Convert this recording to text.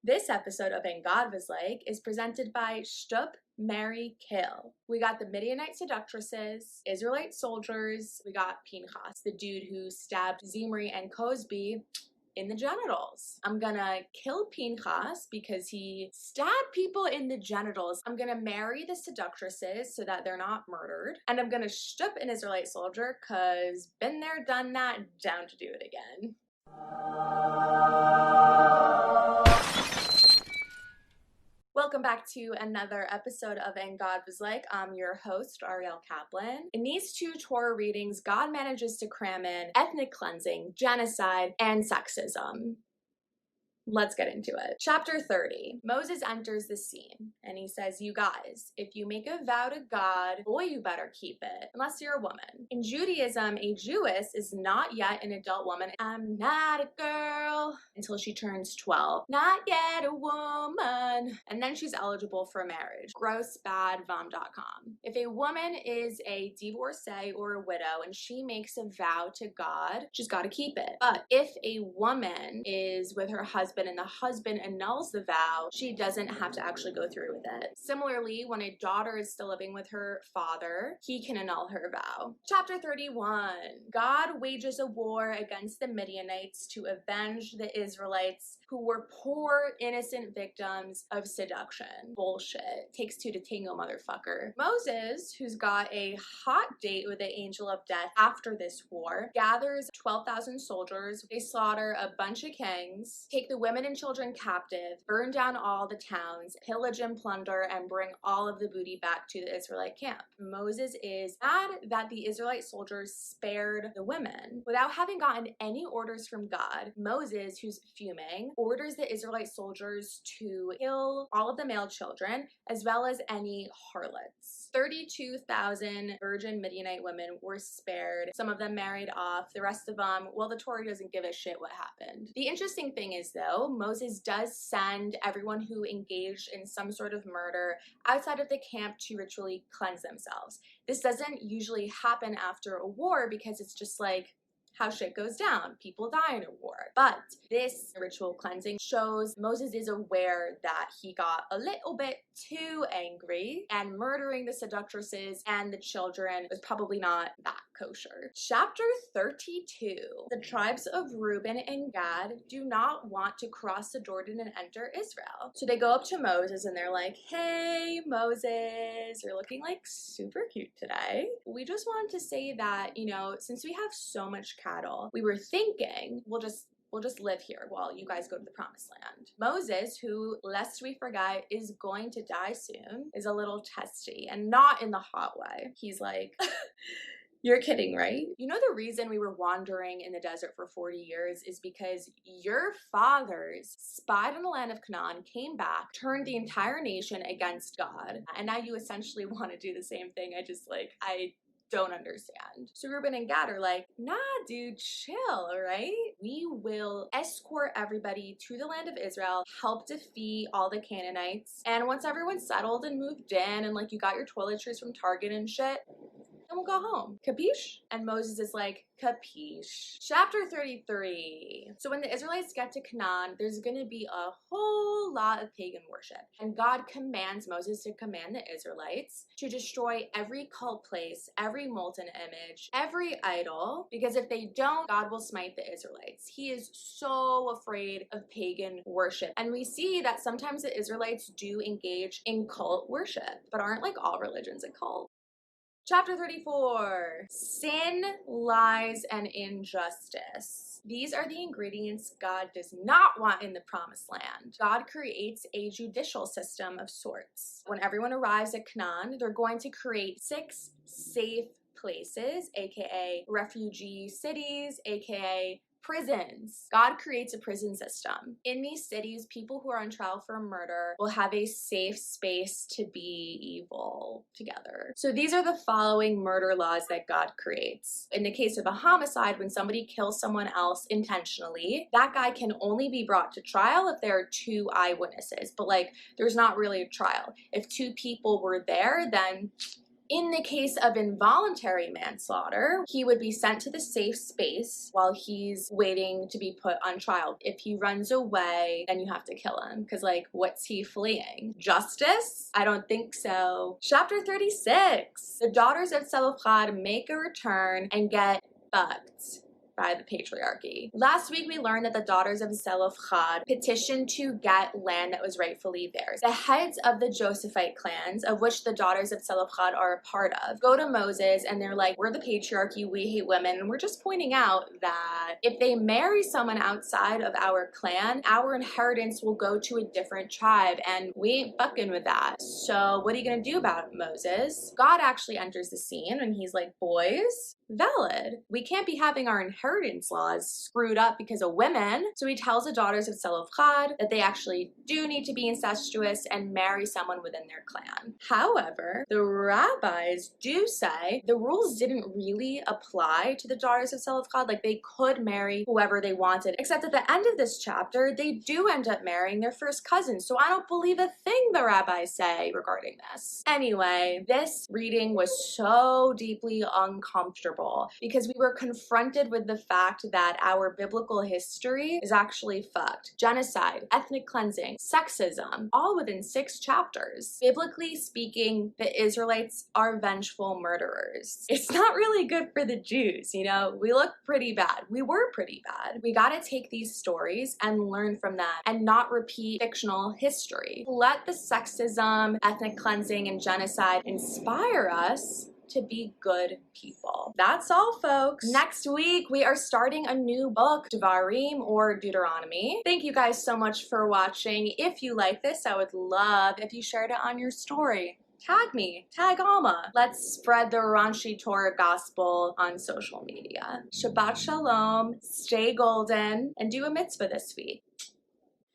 This episode of And God Was Like is presented by Shtup, Marry, Kill. We got the Midianite seductresses, Israelite soldiers, we got Pinchas, the dude who stabbed Zimri and Cosby in the genitals. I'm gonna kill Pinchas because he stabbed people in the genitals. I'm gonna marry the seductresses so that they're not murdered. And I'm gonna shtup an Israelite soldier cause been there, done that, down to do it again. Welcome back to another episode of And God Was Like. I'm your host, Ariel Kaplan. In these two Torah readings, God manages to cram in ethnic cleansing, genocide, and sexism. Let's get into it. Chapter 30. Moses enters the scene and he says, you guys, if you make a vow to God, boy, you better keep it, unless you're a woman. In Judaism, a Jewess is not yet an adult woman. I'm not a girl until she turns 12. Not yet a woman. And then she's eligible for marriage. Gross, bad, vom.com. If a woman is a divorcee or a widow and she makes a vow to God, she's got to keep it. But if a woman is with her husband and the husband annuls the vow, she doesn't have to actually go through with it. Similarly, when a daughter is still living with her father, he can annul her vow. Chapter 31. God wages a war against the Midianites to avenge the Israelites who were poor, innocent victims of seduction. Bullshit. Takes two to tango, motherfucker. Moses, who's got a hot date with the angel of death after this war, gathers 12,000 soldiers. They slaughter a bunch of kings, take the women and children captive, burn down all the towns, pillage and plunder, and bring all of the booty back to the Israelite camp. Moses is mad that the Israelite soldiers spared the women. Without having gotten any orders from God, Moses, who's fuming, orders the Israelite soldiers to kill all of the male children, as well as any harlots. 32,000 virgin Midianite women were spared. Some of them married off. The rest of them, well, the Torah doesn't give a shit what happened. The interesting thing is, though, Moses does send everyone who engaged in some sort of murder outside of the camp to ritually cleanse themselves. This doesn't usually happen after a war because it's just like how shit goes down. People die in a war. But this ritual cleansing shows Moses is aware that he got a little bit too angry and murdering the seductresses and the children was probably not that kosher. Chapter 32. The tribes of Reuben and Gad do not want to cross the Jordan and enter Israel. So they go up to Moses and they're like, hey, Moses, you're looking like super cute today. We just wanted to say that, since we have so much cattle, we were thinking we'll just live here while you guys go to the promised land. Moses, who, lest we forget, is going to die soon, is a little testy and not in the hot way. He's like, you're kidding, right? You know the reason we were wandering in the desert for 40 years is because your fathers spied on the land of Canaan, came back, turned the entire nation against God, and now you essentially want to do the same thing. I don't understand. So Reuben and Gad are like, nah, dude, chill, all right? We will escort everybody to the land of Israel, help defeat all the Canaanites, and once everyone's settled and moved in and you got your toiletries from Target and shit, then we'll go home. Capisce? And Moses is like, capisce. Chapter 33. So when the Israelites get to Canaan, there's going to be a whole lot of pagan worship. And God commands Moses to command the Israelites to destroy every cult place, every molten image, every idol, because if they don't, God will smite the Israelites. He is so afraid of pagan worship. And we see that sometimes the Israelites do engage in cult worship, but aren't all religions a cult? Chapter 34. Sin, lies, and injustice. These are the ingredients God does not want in the promised land. God creates a judicial system of sorts. When everyone arrives at Canaan, they're going to create 6 safe places, aka refugee cities, aka prisons. God creates a prison system. In these cities, people who are on trial for murder will have a safe space to be evil together. So these are the following murder laws that God creates. In the case of a homicide, when somebody kills someone else intentionally, that guy can only be brought to trial if there are 2 eyewitnesses. But there's not really a trial. If 2 people were there, then In the case of involuntary manslaughter, he would be sent to the safe space while he's waiting to be put on trial. If he runs away, then you have to kill him, because like, what's he fleeing? Justice? I don't think so. Chapter 36. The Daughters of Salem make a return and get fucked by the patriarchy. Last week, we learned that the Daughters of Zelophehad petitioned to get land that was rightfully theirs. The heads of the Josephite clans, of which the Daughters of Zelophehad are a part of, go to Moses and they're like, we're the patriarchy, we hate women, and we're just pointing out that if they marry someone outside of our clan, our inheritance will go to a different tribe, and we ain't fucking with that. So what are you gonna do about it, Moses? God actually enters the scene and he's like, boys, valid. We can't be having our inheritance laws screwed up because of women. So he tells the Daughters of Zelophehad that they actually do need to be incestuous and marry someone within their clan. However, the rabbis do say the rules didn't really apply to the Daughters of Zelophehad. Like, they could marry whoever they wanted, except at the end of this chapter, they do end up marrying their first cousin. So I don't believe a thing the rabbis say regarding this. Anyway, this reading was so deeply uncomfortable because we were confronted with the fact that our biblical history is actually fucked. Genocide, ethnic cleansing, sexism, all within 6 chapters. Biblically speaking, the Israelites are vengeful murderers. It's not really good for the Jews, you know? We look pretty bad. We were pretty bad. We gotta take these stories and learn from them and not repeat fictional history. Let the sexism, ethnic cleansing, and genocide inspire us to be good people. That's all, folks. Next week, we are starting a new book, Devarim or Deuteronomy. Thank you guys so much for watching. If you like this, I would love if you shared it on your story. Tag me, tag Alma. Let's spread the raunchy Torah gospel on social media. Shabbat shalom, stay golden, and do a mitzvah this week.